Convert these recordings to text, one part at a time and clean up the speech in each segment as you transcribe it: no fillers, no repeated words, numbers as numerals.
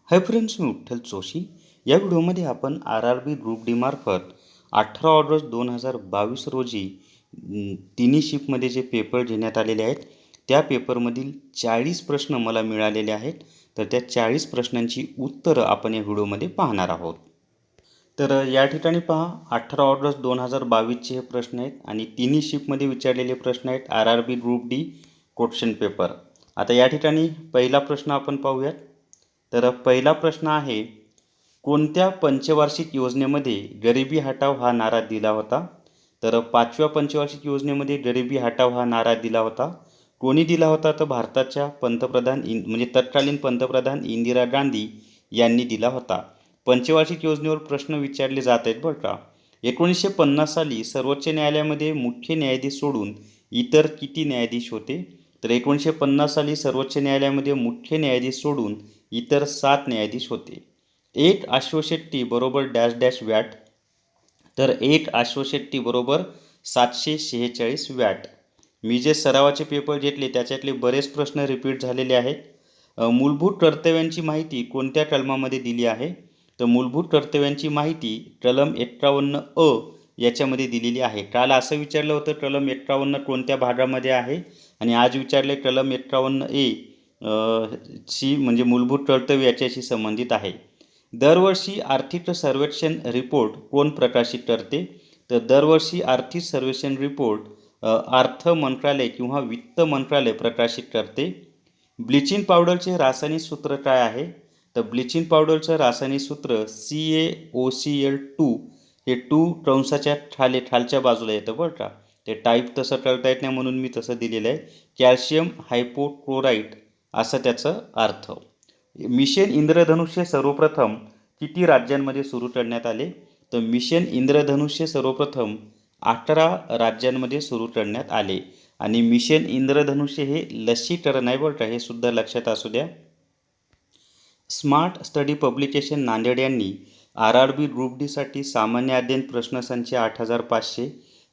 Hi friends, मी विठ्ठल जोशी. या व्हिडिओमध्ये आपण RRB ग्रुप डी मार्फत 18 ऑगस्ट 2022 रोजी तिन्ही शिफ्टमध्ये जे पेपर घेण्यात आलेले आहेत त्या पेपरमधील 40 प्रश्न मला मिळालेले आहेत. तर त्या 40 प्रश्नांची उत्तरं आपण या व्हिडिओमध्ये पाहणार आहोत. तर या ठिकाणी पहा, 18 ऑगस्ट 2022चे हे प्रश्न आहेत आणि तिन्ही शिफ्टमध्ये विचारलेले प्रश्न आहेत RRB group D question paper. आता या ठिकाणी पहिला प्रश्न आपण पाहूयात. तर पहिला प्रश्न आहे, कोणत्या पंचवार्षिक योजनेमध्ये गरिबी हटाव हा नारा दिला होता? तर 5व्या पंचवार्षिक योजनेमध्ये गरिबी हटाव हा नारा दिला होता. कोणी दिला होता? तर भारताच्या पंतप्रधान म्हणजे तत्कालीन पंतप्रधान इंदिरा गांधी यांनी दिला होता. पंचवार्षिक योजनेवर प्रश्न विचारले जात आहेत बरं का. 1950 साली सर्वोच्च न्यायालयामध्ये मुख्य न्यायाधीश सोडून इतर किती न्यायाधीश होते? तर 1950 साली सर्वोच्च न्यायालयामध्ये मुख्य न्यायाधीश सोडून इतर 7 न्यायाधीश होते. एक अश्वशेट्टी बरोबर डॅश डॅश वॅट. तर एक अश्वशेट्टी बरोबर 746 वॅट. मी जे सरावाचे पेपर घेतले त्याच्यातले बरेच प्रश्न रिपीट झालेले आहेत. मूलभूत कर्तव्यांची माहिती कोणत्या कलमामध्ये दिली आहे? तर मूलभूत कर्तव्यांची माहिती कलम 51 याच्यामध्ये दिलेली आहे. काल असं विचारलं होतं कलम 51 कोणत्या भागामध्ये आहे, आणि आज विचारले कलम 51A ची म्हणजे मूलभूत कर्तव्य याच्याशी संबंधित आहे. दरवर्षी आर्थिक सर्वेक्षण रिपोर्ट कोण प्रकाशित करते? तर दरवर्षी आर्थिक सर्वेक्षण रिपोर्ट अर्थ मंत्रालय किंवा वित्त मंत्रालय प्रकाशित करते. ब्लिचिंग पावडरचे रासायनिक सूत्र काय आहे? तर ब्लिचिंग पावडरचं रासायनिक सूत्र CaOCl2. हे 2 कंसाच्या खालच्या बाजूला येतं बरं का. ते टाईप तसं करता येत नाही म्हणून मी तसं दिलेलं आहे. कॅल्शियम हायपोक्लोराईट असं त्याचं अर्थ. मिशन इंद्रधनुष्य सर्वप्रथम किती राज्यांमध्ये सुरू करण्यात आले? तर मिशन इंद्रधनुष्य सर्वप्रथम 18 राज्यांमध्ये सुरू करण्यात आले. आणि मिशन इंद्रधनुष्य हे लसीकरण आहे बरं का, हे सुद्धा लक्षात असू द्या. स्मार्ट स्टडी पब्लिकेशन नांदेड यांनी RRB ग्रुप डी साठी सामान्य अध्ययन प्रश्नसंच 8500,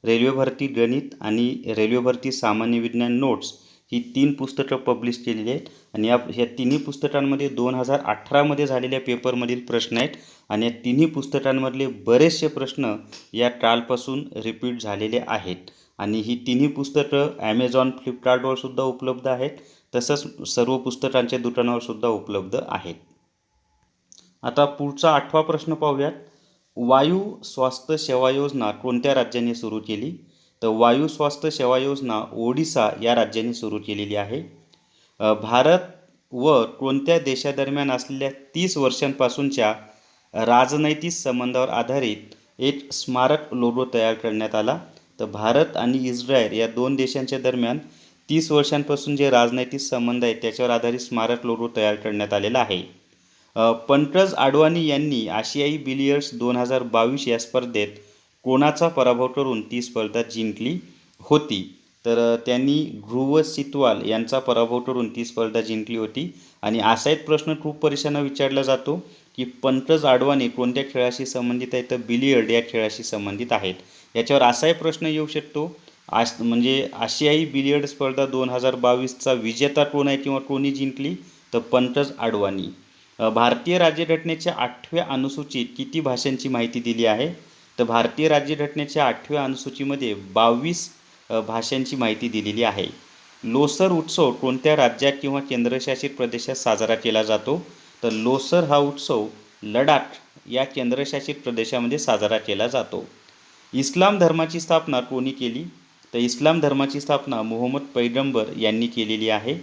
रेल्वे भरती गणित आणि रेल्वे भरती सामान्य विज्ञान नोट्स ही 3 पुस्तकं पब्लिश केलेली आहेत. आणि ह्या तिन्ही पुस्तकांमध्ये 2018मध्ये झालेल्या पेपरमधील प्रश्न आहेत. आणि या तिन्ही पुस्तकांमधले बरेचसे प्रश्न या कालपासून रिपीट झालेले आहेत. आणि ही तिन्ही पुस्तकं ॲमेझॉन, फ्लिपकार्टवर सुद्धा उपलब्ध आहेत, तसंच सर्व पुस्तकांच्या दुकानावर सुद्धा उपलब्ध आहेत. आता पुढचा 8वा प्रश्न पाहूयात. वायू स्वास्थ्य सेवा योजना कोणत्या राज्याने सुरू केली? तर वायू स्वास्थ्य सेवा योजना ओडिसा या राज्याने सुरू केलेली आहे. भारत व कोणत्या देशादरम्यान असलेल्या 30 वर्षांपासूनच्या राजनैतिक संबंधावर आधारित एक स्मारक लोगो तयार करण्यात आला? तर भारत आणि इस्रायल या 2 देशांच्या दरम्यान 30 वर्षांपासून जे राजनैतिक संबंध आहेत त्याच्यावर आधारित स्मारक लोगो तयार करण्यात आलेला आहे. पंकज अडवाणी यांनी आशियाई बिलियर्ड्स 2022 या स्पर्धेत कोणाचा पराभव करून ती स्पर्धा जिंकली होती? तर त्यांनी ध्रुव सितवाल यांचा पराभव करून ती स्पर्धा जिंकली होती. आणि असा एक प्रश्न खूप परीक्षांना विचारला जातो की पंकज अडवाणी कोणत्या खेळाशी संबंधित आहेत? तर बिलियर्ड या खेळाशी संबंधित आहेत. याच्यावर असाही प्रश्न येऊ शकतो, म्हणजे आशियाई बिलियर्ड स्पर्धा 2022चा विजेता कोण आहे किंवा कोणी जिंकली? तर पंकज अडवाणी. भारतीय राज्यघटनेच्या 8व्या अनुसूचीत किती भाषांची माहिती दिली आहे? तर भारतीय राज्यघटनेच्या 8व्या अनुसूचीमध्ये 22 भाषांची माहिती दिलेली आहे. लोसर उत्सव कोणत्या राज्यात किंवा केंद्रशासित प्रदेशात साजरा केला जातो? तर लोसर हा उत्सव लडाख या केंद्रशासित प्रदेशामध्ये साजरा केला जातो. इस्लाम धर्माची स्थापना कोणी केली? तर इस्लाम धर्माची स्थापना मोहम्मद पैगंबर यांनी केलेली आहे.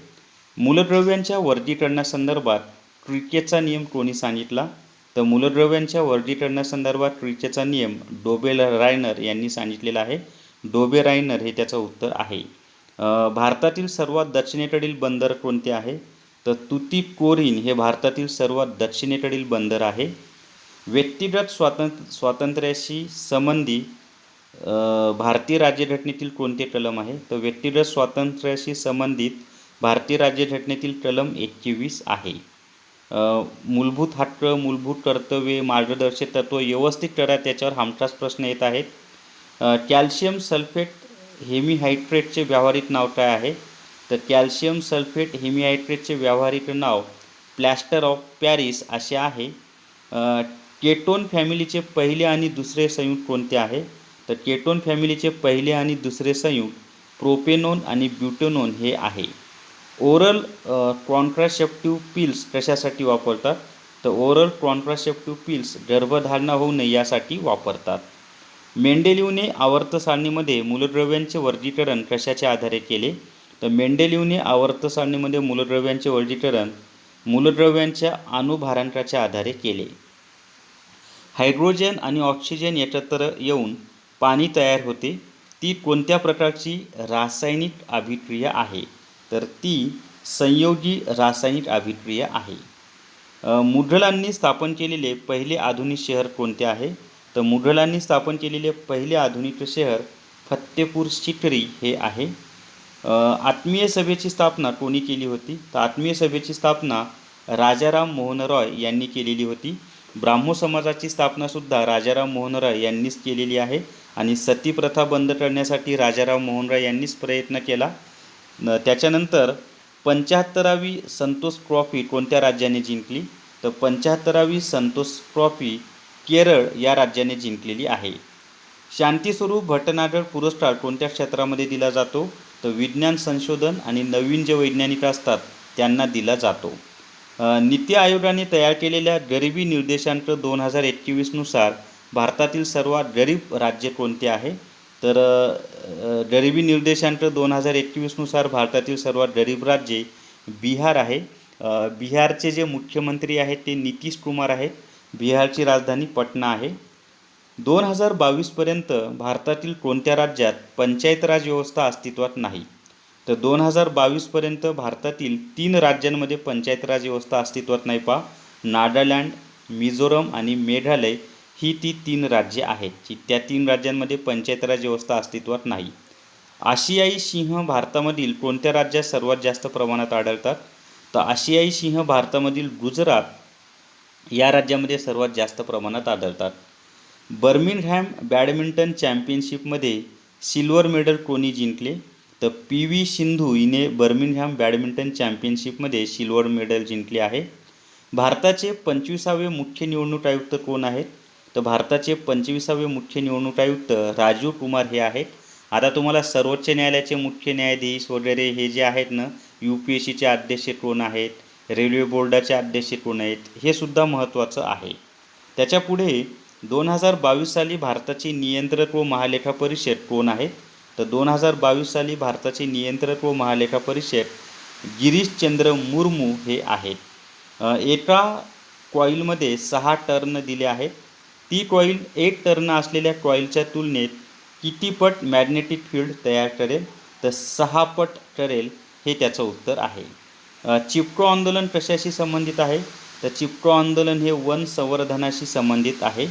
मूलद्रव्यांच्या वर्गीकरणासंदर्भात क्रिकेचा नियम कोणी सांगितला? तर मूलद्रव्यांच्या वर्गीकरणासंदर्भात क्रिकेचा नियम डोबे रायनर यांनी सांगितलेला आहे. डोबे रायनर हे त्याचं उत्तर आहे. भारतातील सर्वात दक्षिणेकडील बंदर कोणते आहे? तर तुतीकोरीन हे भारतातील सर्वात दक्षिणेकडील बंदर आहे. व्यक्तिगत स्वातंत्र्याशी संबंधी भारतीय राज्यघटनेतील कोणते कलम आहे? तर व्यक्तिगत स्वातंत्र्याशी संबंधित भारतीय राज्यघटनेतील कलम 21 आहे. मूलभूत हक्क, मूलभूत कर्तव्ये, मार्गदर्शक तत्त्व व्यवस्थित करा, त्याच्यावर हमखास प्रश्न येत आहेत. कॅल्शियम सल्फेट हेमिहायड्रेटचे व्यावहारिक नाव काय आहे? तर कॅल्शियम सल्फेट हेमिहायड्रेटचे व्यावहारिक नाव प्लॅस्टर ऑफ पॅरिस असे आहे. केटोन फॅमिलीचे पहिले आणि दुसरे संयुग कोणते आहे? तर केटोन फॅमिलीचे पहिले आणि दुसरे संयुग प्रोपेनोन आणि ब्युटेनोन हे आहे. ओरल कॉन्ट्रासेप्टिव्ह पिल्स कशासाठी वापरतात? तर ओरल कॉन्ट्रासेप्टिव्ह पिल्स गर्भधारणा होऊ नये यासाठी वापरतात. मेंडेलिव्हने आवर्त सारणीमध्ये मूलद्रव्यांचे वर्गीकरण कशाच्या आधारे केले? तर मेंडेलिव्हने आवर्त सारणीमध्ये मूलद्रव्यांचे वर्गीकरण मूलद्रव्यांच्या अणुभारांकाच्या आधारे केले. हायड्रोजन आणि ऑक्सिजन एकत्र येऊन पाणी तयार होते, ती कोणत्या प्रकारची रासायनिक अभिक्रिया आहे? तर ती संयोगी रासायनिक अभिक्रिया आहे. मुघलांनी स्थापन केलेले पहिले आधुनिक शहर कोणते आहे? तर मुघलांनी स्थापन केलेले पहिले आधुनिक शहर फत्तेपूर सिक्री हे आहे. आत्मीय सभेची स्थापना कोणी केली होती? तर आत्मीय सभेची स्थापना राजाराम मोहन रॉय यांनी केलेली होती. ब्राह्मो समाजाची स्थापनासुद्धा राजाराम मोहन रॉय यांनीच केलेली आहे आणि सती प्रथा बंद करण्यासाठी राजाराम मोहन रॉय यांनीच प्रयत्न केला. त्याच्यानंतर 75वी संतोष ट्रॉफी कोणत्या राज्याने जिंकली? तर 75वी संतोष ट्रॉफी केरळ या राज्याने जिंकलेली आहे. शांतीस्वरूप भटनागर पुरस्कार कोणत्या क्षेत्रामध्ये दिला जातो? तर विज्ञान संशोधन आणि नवीन जे वैज्ञानिक असतात त्यांना दिला जातो. नीती आयोगाने तयार केलेल्या गरिबी निर्देशांक 2021 नुसार भारतातील सर्वात गरीब राज्य कोणते आहे? तर गरिबी निर्देशांक 2021 नुसार भारतातील सर्वात गरीब राज्य बिहार आहे. बिहारचे जे मुख्यमंत्री आहेत ते नितीश कुमार आहेत. बिहारची राजधानी पटना आहे. 2022पर्यंत भारतातील कोणत्या राज्यात पंचायत राज व्यवस्था अस्तित्वात नाही? तर 2022पर्यंत भारतातील 3 राज्यांमध्ये पंचायत राज व्यवस्था अस्तित्वात नाही. नागालँड, मिझोरम आणि मेघालय ही ती 3 राज्ये आहेत की त्या 3 राज्यांमध्ये पंचायत राज व्यवस्था अस्तित्वात नाही. आशियाई सिंह भारतामधील कोणत्या राज्यात सर्वात जास्त प्रमाणात आढळतात? तर आशियाई सिंह भारतामधील गुजरात या राज्यामध्ये सर्वात जास्त प्रमाणात आढळतात. बर्मिंगहॅम बॅडमिंटन चॅम्पियनशिपमध्ये सिल्वर मेडल कोणी जिंकले? तर PV सिंधू हिने बर्मिंगहॅम बॅडमिंटन चॅम्पियनशिपमध्ये सिल्वर मेडल जिंकले आहे. भारताचे 25वे मुख्य निवडणूक आयुक्त कोण आहेत? तर भारताचे 25वे मुख्य निवडणूक आयुक्त राजीव कुमार हे आहेत. आता तुम्हाला सर्वोच्च न्यायालयाचे मुख्य न्यायाधीश वगैरे हे जे आहेत ना, UPSCचे अध्यक्ष कोण आहेत, रेल्वे बोर्डाचे अध्यक्ष कोण आहेत, हे सुद्धा महत्त्वाचं आहे. त्याच्यापुढे 2022 साली भारताचे नियंत्रक व महालेखा परिषद कोण आहेत? तर 2022 साली भारताचे नियंत्रक व महालेखा परिषद गिरीशचंद्र मुर्मू हे आहेत. एका कॉईलमध्ये 6 टर्न दिले आहेत. ती कॉईल 1 टर्न असलेल्या कॉईलच्या तुलनेत किती पट मॅग्नेटिक फील्ड तयार करेल? तर 6 पट करेल हे त्याचं उत्तर आहे. चिपको आंदोलन कशाशी संबंधित आहे? तर चिपको आंदोलन हे वन संवर्धनाशी संबंधित आहे.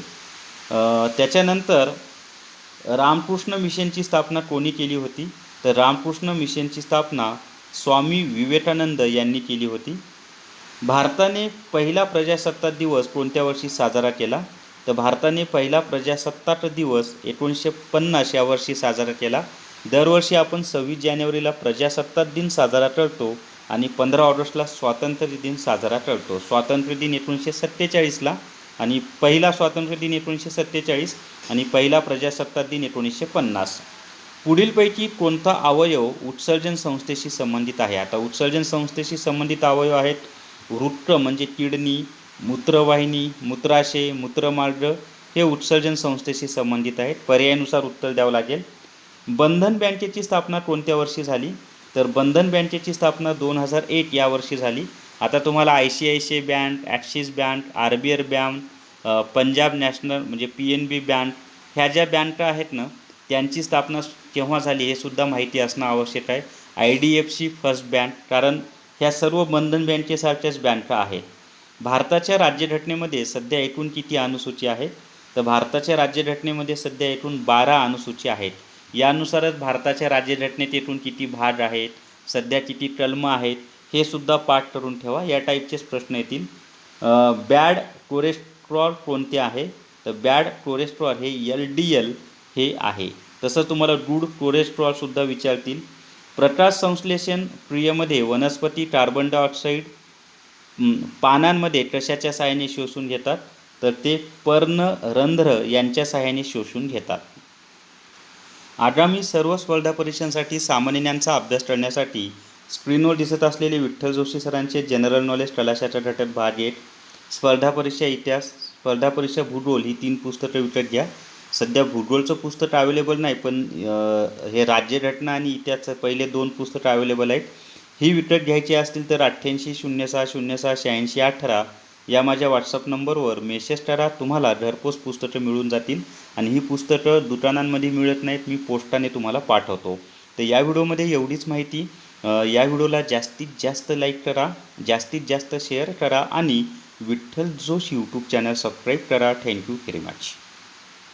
त्याच्यानंतर रामकृष्ण मिशनची स्थापना कोणी केली होती? तर रामकृष्ण मिशनची स्थापना स्वामी विवेकानंद यांनी केली होती. भारताने पहिला प्रजासत्ताक दिवस कोणत्या वर्षी साजरा केला? तर भारताने पहिला प्रजासत्ताक दिवस 1950 या वर्षी साजरा केला. दरवर्षी आपण 26 जानेवारीला प्रजासत्ताक दिन साजरा करतो आणि 15 ऑगस्टला स्वातंत्र्य दिन साजरा करतो. स्वातंत्र्य दिन 1947ला आणि पहिला स्वातंत्र्य दिन 1947 आणि पहिला प्रजासत्ताक दिन 1950. पुढीलपैकी कोणता अवयव उत्सर्जन संस्थेशी संबंधित आहे? आता उत्सर्जन संस्थेशी संबंधित अवयव आहेत वृक्क म्हणजे किडनी, मूत्रवाहिनी, मूत्राशय, मूत्रमार्ग हे उत्सर्जन संस्थेशी संबंधित आहेत. पर्यायानुसार उत्तर द्यावं लागेल. बंधन बँकेची स्थापना कोणत्या वर्षी झाली? तर बंधन बँकेची स्थापना 2001 या वर्षी झाली. आता तुम्हाला ICICI bank, axis bank, RBI bank, Punjab national म्हणजे PNB बँक ह्या ज्या बँका आहेत ना त्यांची स्थापना केव्हा झाली हे सुद्धा माहिती असणं आवश्यक आहे. IDFC फर्स्ट बँक, कारण ह्या सर्व बंधन बँकेसारख्याच बँका आहेत. भारताच्या राज्यघटनेमध्ये सध्या एकूण किती अनुसूची आहेत? तर भारताच्या राज्यघटनेमध्ये सध्या एकूण 12 अनुसूची आहेत. यानुसारच भारताच्या राज्यघटनेत एकूण किती भाग आहेत, सध्या किती कलमं आहेत हे सुद्धा पाठ करून ठेवा. या टाईपचेच प्रश्न येतील. बॅड कोलेस्ट्रॉल कोणते आहे? तर बॅड कोलेस्ट्रॉल हे LDL हे आहे. तसं तुम्हाला गुड कोलेस्ट्रॉलसुद्धा विचारतील. प्रकाश संश्लेषण क्रियेमध्ये वनस्पती कार्बन डायऑक्साईड पानांमध्ये कशाच्या सहाय्याने शोषून घेतात, तर ते पर्णरंध्र यांच्या सहाय्याने शोषून घेतात. आगामी सर्व स्पर्धा परीक्षांसाठी सामान्य ज्ञानचा अभ्यास करण्यासाठी स्क्रीनवर दिसत असलेले विठ्ठल जोशी सरांचे जनरल नॉलेज कलाशास्त्र घटक भाग 1, स्पर्धा परीक्षा इतिहास, स्पर्धा परीक्षा भूगोल ही 3 पुस्तकं विकत घ्या. सध्या भूगोलचं पुस्तक अवेलेबल नाही, पण हे राज्यघटना आणि इतिहासचं पहिले 2 पुस्तकं अवेलेबल आहेत. ही विकत घ्यायची असतील तर 8806068618 या माझ्या व्हॉट्सअप नंबरवर मेसेज करा. तुम्हाला घरपोच पुस्तकं मिळून जातील आणि ही पुस्तकं दुकानांमध्ये मिळत नाहीत, मी पोस्टाने तुम्हाला पाठवतो. तर या व्हिडिओमध्ये एवढीच माहिती. या व्हिडिओला जास्तीत जास्त लाईक करा, जास्तीत जास्त शेअर करा आणि Vitthal Joshi YouTube channel subscribe करा. Thank you very much.